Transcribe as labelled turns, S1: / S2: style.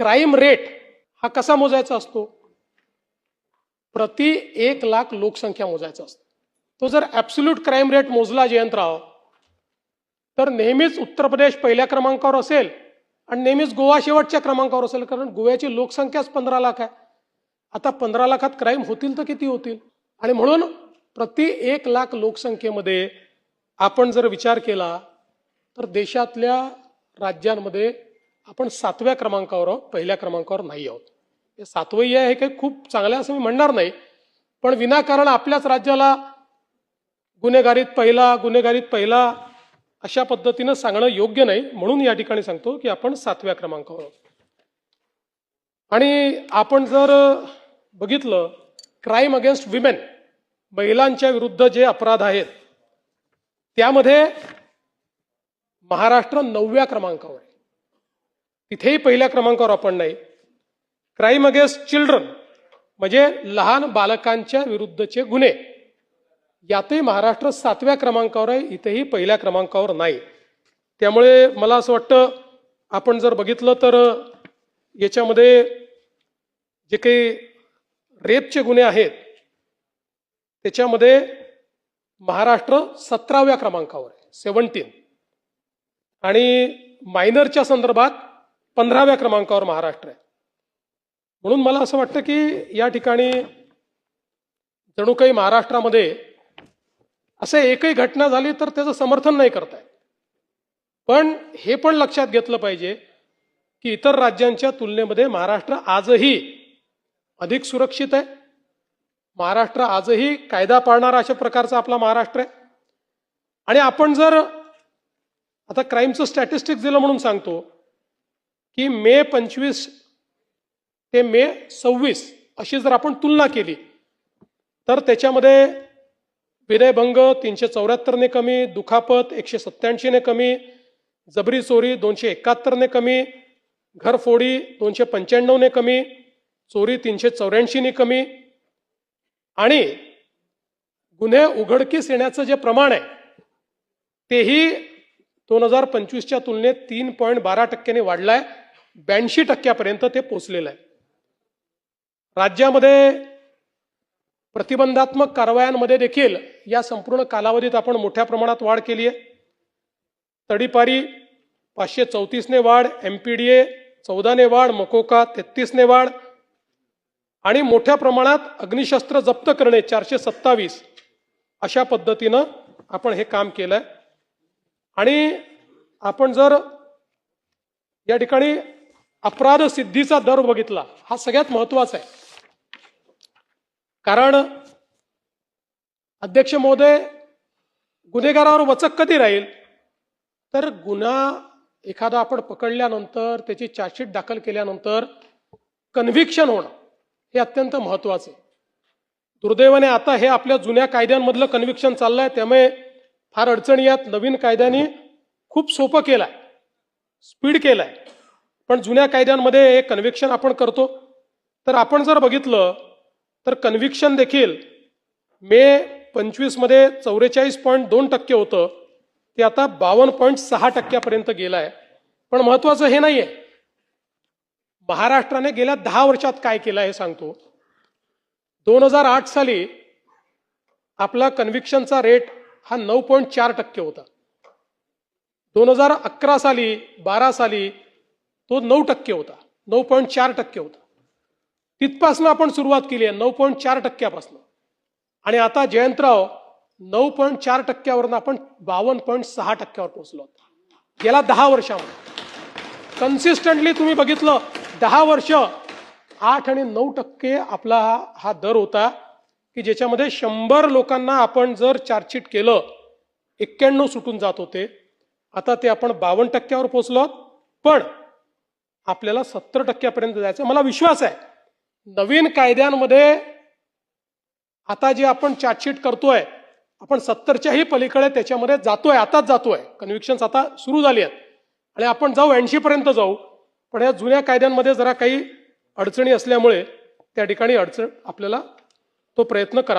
S1: Crime rate हा कसा मोजायचा असतो? प्रति 1 लाख लोकसंख्या मोजायचा असतो. तो जर ॲब्सोल्यूट क्राईम रेट मोजला जयंतराव तर नेहमीच उत्तर प्रदेश पहिल्या क्रमांकावर असेल आणि नेहमीच गोवा शेवटच्या क्रमांकावर असेल, कारण गोव्याची लोकसंख्याच 15 लाख आहे. आता 15 लाखात क्राईम होतील तर किती होतील? आणि म्हणून प्रति 1 लाख लोकसंख्येमध्ये आपण जर विचार केला तर देशातल्या राज्यांमध्ये आपण 7व्या क्रमांकावर आहोत, पहिल्या क्रमांकावर नाही आहोत. हे 7वं आहे हे काही खूप चांगलं असं मी म्हणणार नाही, पण विनाकारण आपल्याच राज्याला गुन्हेगारीत पहिला अशा पद्धतीनं सांगणं योग्य नाही. म्हणून या ठिकाणी सांगतो की आपण 7व्या क्रमांकावर आहोत. आणि आपण जर बघितलं क्राईम अगेन्स्ट विमेन, महिलांच्या विरुद्ध जे अपराध आहेत त्यामध्ये महाराष्ट्र 9व्या क्रमांकावर आहे. तिथेही पहिल्या क्रमांकावर आपण नाही. क्राईम अगेन्स्ट चिल्ड्रन म्हणजे लहान बालकांच्या विरुद्धचे गुन्हे, यातही महाराष्ट्र 7व्या क्रमांकावर आहे, इथेही पहिल्या क्रमांकावर नाही. त्यामुळे मला असं वाटतं आपण जर बघितलं तर याच्यामध्ये जे काही रेपचे गुन्हे आहेत त्याच्यामध्ये महाराष्ट्र 17व्या क्रमांकावर आहे, 17. आणि मायनरच्या संदर्भात 15व्या क्रमांकावर महाराष्ट्र आहे. म्हणून मला असं वाटतं की या ठिकाणी जणू काही महाराष्ट्रामध्ये असं एकही घटना झाली तर त्याचं समर्थन नाही करताय. पण हे पण लक्षात घेतलं पाहिजे की इतर राज्यांच्या तुलनेमध्ये महाराष्ट्र आजही अधिक सुरक्षित आहे. महाराष्ट्र आजही कायदा पाळणारा अशा प्रकारचा आपला महाराष्ट्र आहे. आणि आपण जर आता क्राईमचं स्टॅटिस्टिक्स दिलं म्हणून सांगतो की मे 25 ते मे 26 अशी जर आपण तुलना केली तर त्याच्यामध्ये विनयभंग 374 ने कमी, दुखापत 187 ने कमी, जबरी चोरी 271 ने कमी, घरफोडी 295 ने कमी, चोरी 384 ने कमी, आणि गुन्हे उघडकीस येण्याचं जे प्रमाण आहे तेही 2025च्या तुलनेत 3.12% वाढलंय, 82% ते पोहोचलेलं आहे. राज्यामध्ये प्रतिबंधात्मक कारवायांमध्ये देखील या संपूर्ण कालावधीत आपण मोठ्या प्रमाणात वाढ केली आहे. तडीपारी 534 ने वाढ, MPDA 14 ने वाढ, मकोका 33 ने वाढ, आणि मोठ्या प्रमाणात अग्निशस्त्र जप्त करणे 427 अशा पद्धतीनं आपण हे काम केलंय. आणि आपण जर या ठिकाणी अपराध सिद्धीचा दर बघितला, हा सगळ्यात महत्वाचा आहे. कारण अध्यक्ष महोदय, गुन्हेगारावर वचक कधी राहील तर गुन्हा एखादा आपण पकडल्यानंतर त्याची चार्जशीट दाखल केल्यानंतर कन्व्हिक्शन होणं हे अत्यंत महत्वाचं आहे. दुर्दैवाने आता हे आपल्या जुन्या कायद्यांमधलं कन्व्हिक्शन चाललंय, त्यामुळे फार अडचणी यात. नवीन कायद्यांनी खूप सोपं केलंय, स्पीड केलंय, पण जुन्या कायद्यांमध्ये हे कन्व्हिक्शन आपण करतो. तर आपण जर बघितलं तर कन्व्हिक्शन देखील मे 25 मध्ये 44.2% होतं, ते आता 52.6% गेलं आहे. पण महत्वाचं हे नाहीये, महाराष्ट्राने गेल्या 10 वर्षात काय केलं हे सांगतो. 2008 साली आपला कन्व्हिक्शनचा रेट हा 9.4% होता. 2011 साली 12 साली तो 9% होता, 9.4% होता. तिथपासून आपण सुरुवात केली आहे 9.4%पासून, आणि आता जयंतराव 9.4%वरून आपण 52.6%वर पोहोचलो. गेल्या 10 वर्षामध्ये कन्सिस्टंटली तुम्ही बघितलं 10 वर्ष 8 आणि 9% आपला हा दर होता की ज्याच्यामध्ये 100 लोकांना आपण जर चार्जशीट केलं 91 सुटून जात होते. आता ते आपण 52%वर पोहोचलो, पण आपल्याला 70%पर्यंत जायचं. मला विश्वास आहे नवीन कायद्यांमध्ये आता जे आपण चार्जशीट करतोय आपण 70च्याही पलीकडे त्याच्यामध्ये जातोय, आताच जातोय. कन्व्हिक्शन्स आता सुरू झाली आहेत आणि आपण जाऊ 80 पर्यंत जाऊ. पण या जुन्या कायद्यांमध्ये जरा काही अडचणी असल्यामुळे त्या ठिकाणी आपल्याला तो प्रयत्न करावा.